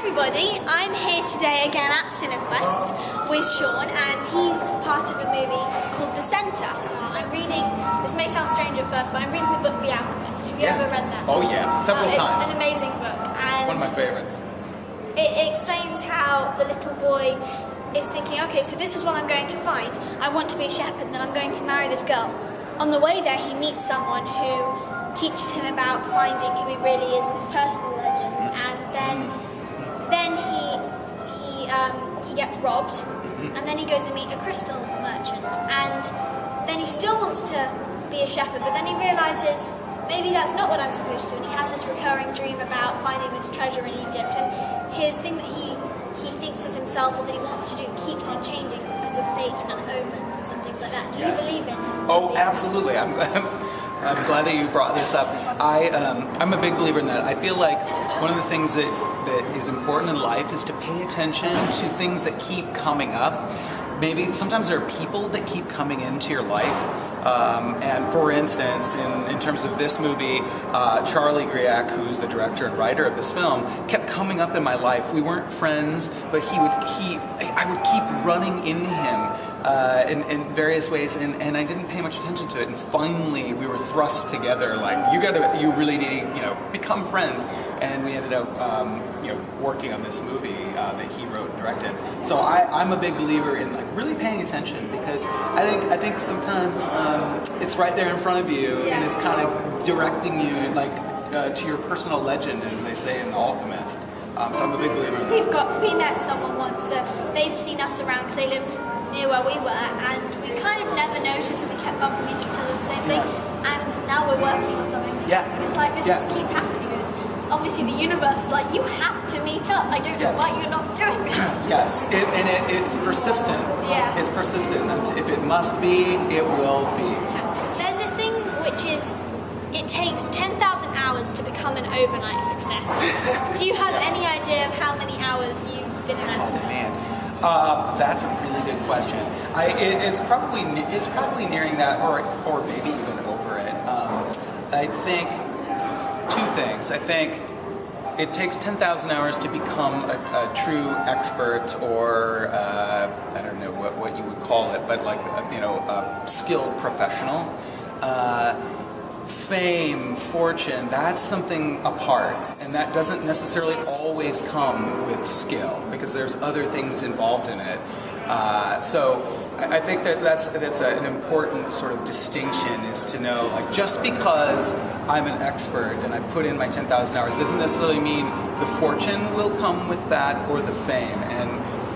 everybody, I'm here today again at Cinequest with Shawn, and he's part of a movie called The Centre. I'm reading, this may sound strange at first, but I'm reading the book The Alchemist. Have you ever read that? Oh yeah, several times. It's an amazing book. And one of my favorites. It explains how the little boy is thinking, okay, so this is what I'm going to find. I want to be a shepherd, then I'm going to marry this girl. On the way there, he meets someone who teaches him about finding who he really is in his personal legend, and then he gets robbed, and then he goes and meet a crystal merchant, and then he still wants to be a shepherd, but then he realizes maybe that's not what I'm supposed to do, and he has this recurring dream about finding this treasure in Egypt, and his thing that he thinks is himself or that he wants to do keeps on changing because of fate and omens and things like that. Do you believe in? Oh, absolutely. I'm glad that you brought this up. I'm a big believer in that. I feel like one of the things that is important in life is to pay attention to things that keep coming up. Maybe sometimes there are people that keep coming into your life. And for instance, in terms of this movie, Charlie Griak, who's the director and writer of this film, kept coming up in my life. We weren't friends, but I would keep running into him in various ways, and I didn't pay much attention to it. And finally, we were thrust together. Like, you really need to, become friends. And we ended up, working on this movie that he wrote and directed. So I'm a big believer in really paying attention, because I think sometimes it's right there in front of you, and it's kind of directing you to your personal legend, as they say in The Alchemist. So I'm a big believer in that. We met someone once that they'd seen us around because they lived near where we were, and we kind of never noticed that we kept bumping into each other the same thing, and now we're working on something together. And it's like this just keeps happening. Obviously the universe is like, you have to meet up. I don't know why you're not doing this. Yes, it's persistent. Yeah. It's persistent. If it must be, it will be. There's this thing which is, it takes 10,000 hours to become an overnight success. Do you have any idea of how many hours you've been an actor? Oh man, that's a really good question. It's probably nearing that, or maybe even over it. I think two things. I think it takes 10,000 hours to become a true expert, or I don't know what you would call it, but a skilled professional. Fame, fortune, that's something apart, and that doesn't necessarily always come with skill, because there's other things involved in it. So I think that's an important sort of distinction, is to know, just because I'm an expert and I've put in my 10,000 hours doesn't necessarily mean the fortune will come with that, or the fame, and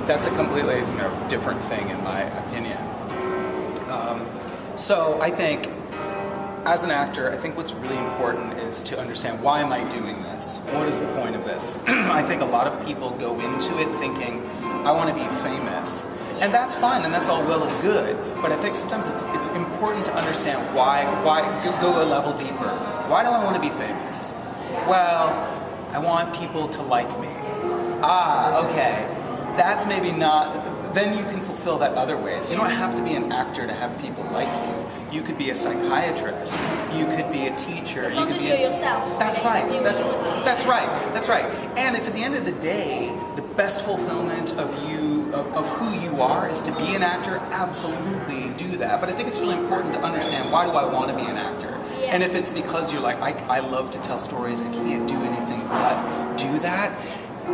that's a completely different thing in my opinion. So I think, as an actor, I think what's really important is to understand, why am I doing this? What is the point of this? I think a lot of people go into it thinking, I want to be famous. And that's fine, and that's all well and good. But I think sometimes it's important to understand why go a level deeper. Why do I want to be famous? Well, I want people to like me. Okay. That's maybe not, then you can fulfill that other ways. You don't have to be an actor to have people like you. You could be a psychiatrist. You could be a teacher. As long as you're yourself. That's right. That's right. And if at the end of the day, the best fulfillment of who you are is to be an actor, absolutely do that. But I think it's really important to understand, why do I want to be an actor? Yeah. And if it's because you're like, I love to tell stories, I can't do anything but do that,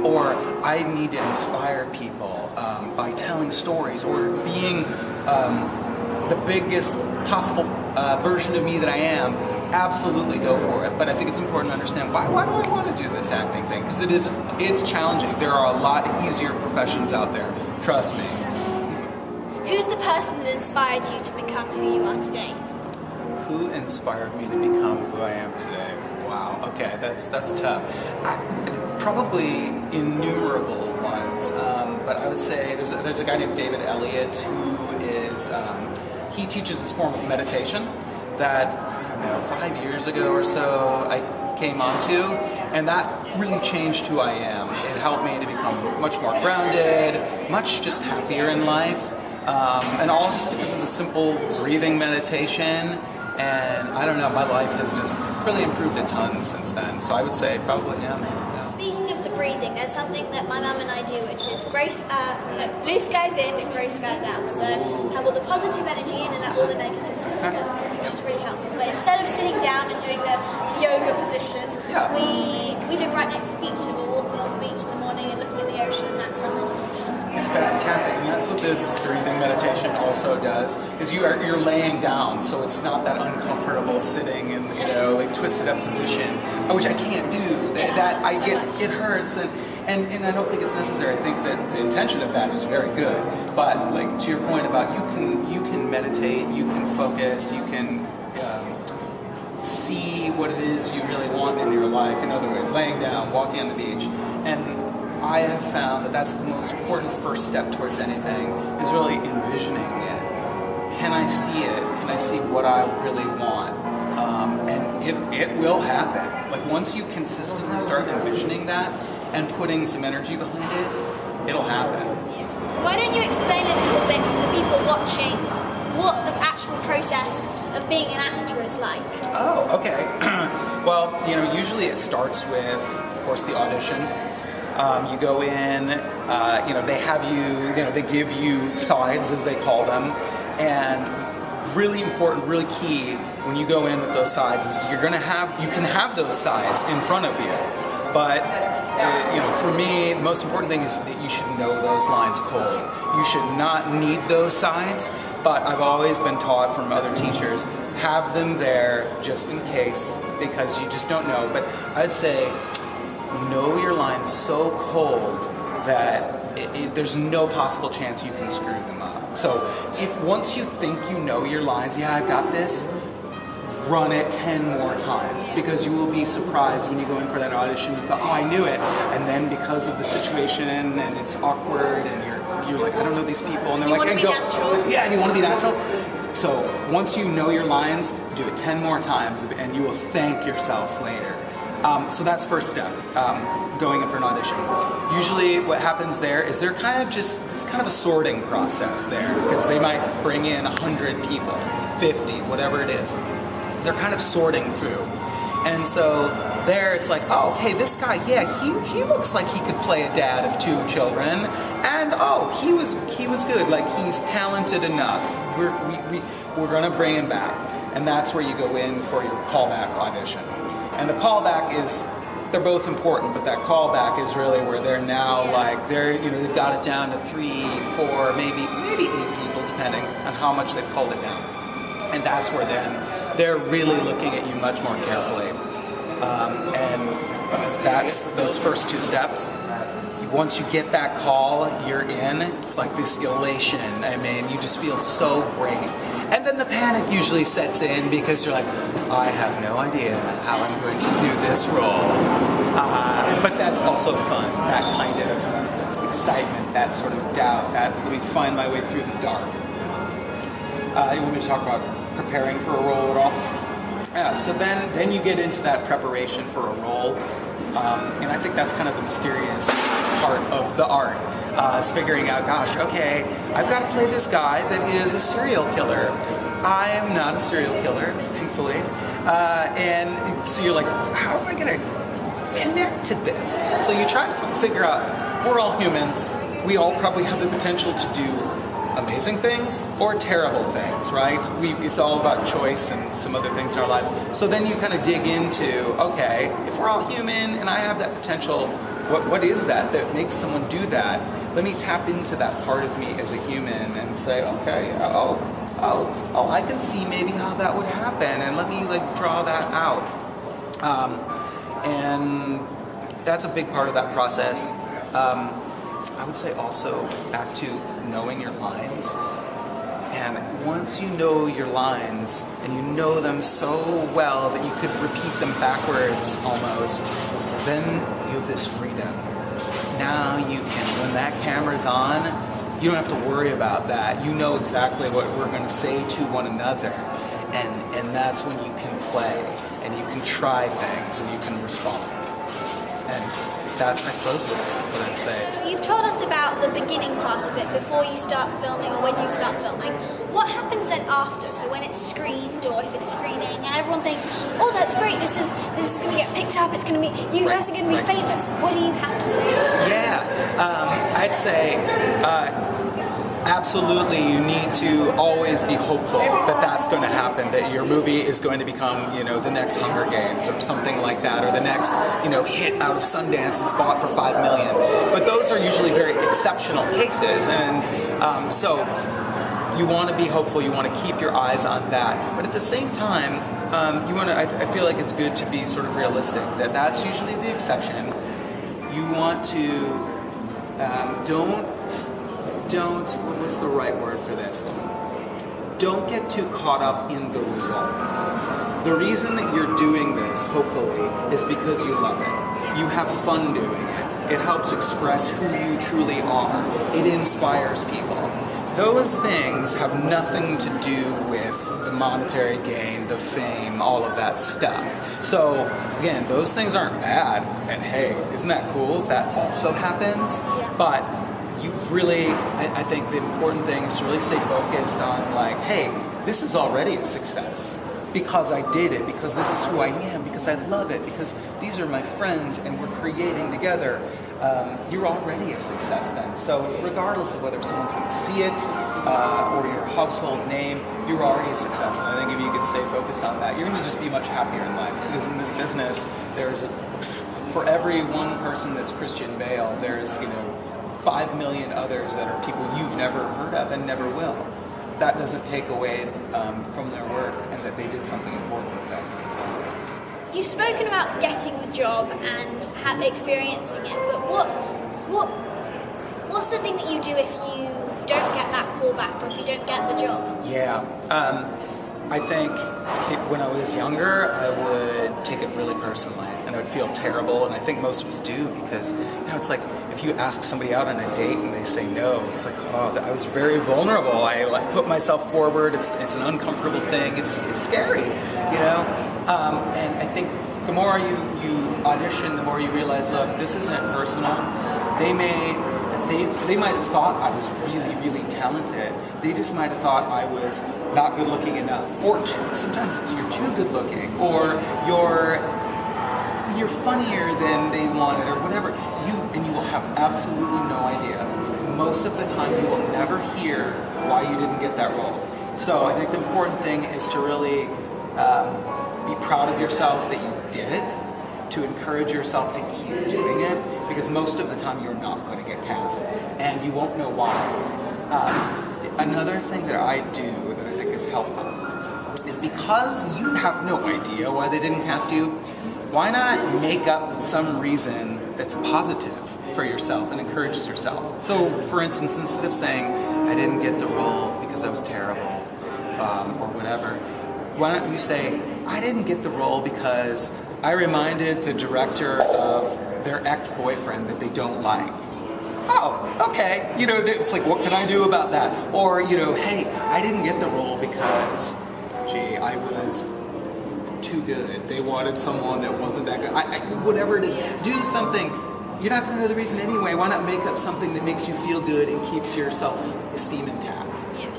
or I need to inspire people by telling stories, or being the biggest possible version of me that I am, absolutely go for it. But I think it's important to understand, why do I want to do this acting thing? Because it's challenging. There are a lot easier professions out there. Trust me. Who's the person that inspired you to become who you are today? Who inspired me to become who I am today? Wow. Okay, that's tough. Probably innumerable ones, but I would say there's a guy named David Elliott who is he teaches this form of meditation that 5 years ago or so I came onto, and that really changed who I am. It helped me to become much more grounded, much just happier in life, and all just because of the simple breathing meditation. And I don't know, my life has just really improved a ton since then. So I would say probably him. Speaking of the breathing, there's something that my mum and I do, which is blue skies in and grey skies out. So have all the positive energy in and let all the negative stuff go, which is really helpful. But instead of sitting down and doing the yoga position, we live right next to the beach, and we'll walk along the beach in the morning and looking at the ocean, and that's our meditation. It's fantastic, and that's what this breathing meditation also does. Is you're laying down, so it's not that uncomfortable sitting in like twisted up position, which I can't do. It hurts, and I don't think it's necessary. I think that the intention of that is very good, but like to your point about you can meditate, you can focus, you can see what it is you really want in your life. In other words, laying down, walking on the beach, and I have found that that's the most important first step towards anything, is really envisioning it. Can I see it? Can I see what I really want? And it will happen. Like once you consistently start envisioning that and putting some energy behind it, it'll happen. Yeah. Why don't you explain a little bit to the people watching what the actual process of being an actor is like? Oh, okay. Well, usually it starts with, of course, the audition. You go in, they have you, they give you sides, as they call them, and really important, really key when you go in with those sides is you can have those sides in front of you, but for me, the most important thing is that you should know those lines cold. You should not need those sides, but I've always been taught from other teachers, have them there just in case, because you just don't know. But I'd say, know your lines so cold that there's no possible chance you can screw them up. So if once you think you know your lines, I've got this, run it 10 more times, because you will be surprised when you go in for that audition. You thought, I knew it, and then because of the situation and it's awkward and you're like, I don't know these people, and they're like, and you want to be natural. So once you know your lines, do it 10 more times, and you will thank yourself later. So that's first step, going in for an audition. Usually what happens there is it's kind of a sorting process there, because they might bring in 100 people, 50, whatever it is. They're kind of sorting through. And so there it's like, okay, this guy, he looks like he could play a dad of 2 children, and he was good, like he's talented enough. We're gonna bring him back. And that's where you go in for your callback audition. And the callback they're both important, but that callback is really where they're now they've got it down to 3, 4, maybe 8 people, depending on how much they've called it down. And that's where then they're really looking at you much more carefully. And that's those first 2 steps. Once you get that call, you're in. It's like this elation. I mean, you just feel so great. And then the panic usually sets in, because you're like, I have no idea how I'm going to do this role. But that's also fun, that kind of excitement, that sort of doubt, that let me find my way through the dark. You want me to talk about preparing for a role at all? Yeah, so then you get into that preparation for a role. And I think that's kind of the mysterious part of the art. Is figuring out, gosh, okay, I've got to play this guy that is a serial killer. I am not a serial killer, thankfully. And so you're like, how am I going to connect to this? So you try to figure out, we're all humans. We all probably have the potential to do amazing things or terrible things, right? It's all about choice and some other things in our lives. So then you kind of dig into, okay, if we're all human and I have that potential, what is that makes someone do that? Let me tap into that part of me as a human and say, okay, I can see maybe how that would happen, and let me draw that out. And that's a big part of that process. I would say also back to knowing your lines. And once you know your lines, and you know them so well that you could repeat them backwards almost, then you have this freedom. Now you can, when that camera's on, you don't have to worry about that. You know exactly what we're going to say to one another. And that's when you can play, and you can try things, and you can respond. And that's, I suppose, what I'd say. You've told us about the beginning part of it, before you start filming or when you start filming. What happens then after? So when it's screened, or if it's screening, and everyone thinks, oh, that's great, this is going to get picked up, it's going to be, you guys are going to be famous. What do you have to say? I'd say absolutely you need to always be hopeful that that's going to happen, that your movie is going to become, the next Hunger Games or something like that, or the next, hit out of Sundance that's bought for $5 million. But those are usually very exceptional cases, and so you want to be hopeful, you want to keep your eyes on that. But at the same time, I feel like it's good to be sort of realistic, that that's usually the exception. You want to, don't, what's the right word for this? Don't get too caught up in the result. The reason that you're doing this, hopefully, is because you love it. You have fun doing it. It helps express who you truly are. It inspires people. Those things have nothing to do with the monetary gain, the fame, all of that stuff. So, again, those things aren't bad, and hey, isn't that cool if that also happens? But you really, I think the important thing is to really stay focused on, like, hey, this is already a success because I did it, because this is who I am, because I love it, because these are my friends and we're creating together. You're already a success then. So regardless of whether someone's going to see it or your household name, you're already a success. And I think if you can stay focused on that, you're going to just be much happier in life. Because in this business, for every one person that's Christian Bale, there's 5 million others that are people you've never heard of and never will. That doesn't take away from their work and that they did something important with them. You've spoken about getting the job and experiencing it, but what's the thing that you do if you don't get that call back or if you don't get the job? Yeah, I think when I was younger, I would take it really personally and I would feel terrible, and I think most of us do, because it's like if you ask somebody out on a date and they say no, it's like, oh, I was very vulnerable. I put myself forward. It's an uncomfortable thing. It's scary, And I think the more you audition, the more you realize, look, this isn't personal. They might have thought I was really, really talented. They just might have thought I was not good looking enough. Or sometimes it's you're too good looking, or you're funnier than they wanted, or whatever. You will have absolutely no idea. Most of the time you will never hear why you didn't get that role. So I think the important thing is to really be proud of yourself that you did it, to encourage yourself to keep doing it, because most of the time you're not going to get cast, and you won't know why. Another thing that I do that I think is helpful is, because you have no idea why they didn't cast you, why not make up some reason that's positive for yourself and encourages yourself? So, for instance, instead of saying, I didn't get the role because I was terrible, or whatever, why don't you say, I didn't get the role because I reminded the director of their ex-boyfriend that they don't like. Oh, okay. It's like, what can I do about that? Or, hey, I didn't get the role because, I was too good. They wanted someone that wasn't that good. Whatever it is, do something. You're not going to know the reason anyway. Why not make up something that makes you feel good and keeps your self-esteem intact? Yeah.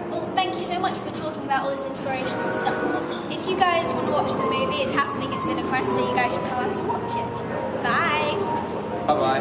Well, thank you so much for talking about all this inspirational stuff. If you guys want to watch the movie, it's happening at Cinequest, so you guys should come up and watch it. Bye. Bye-bye.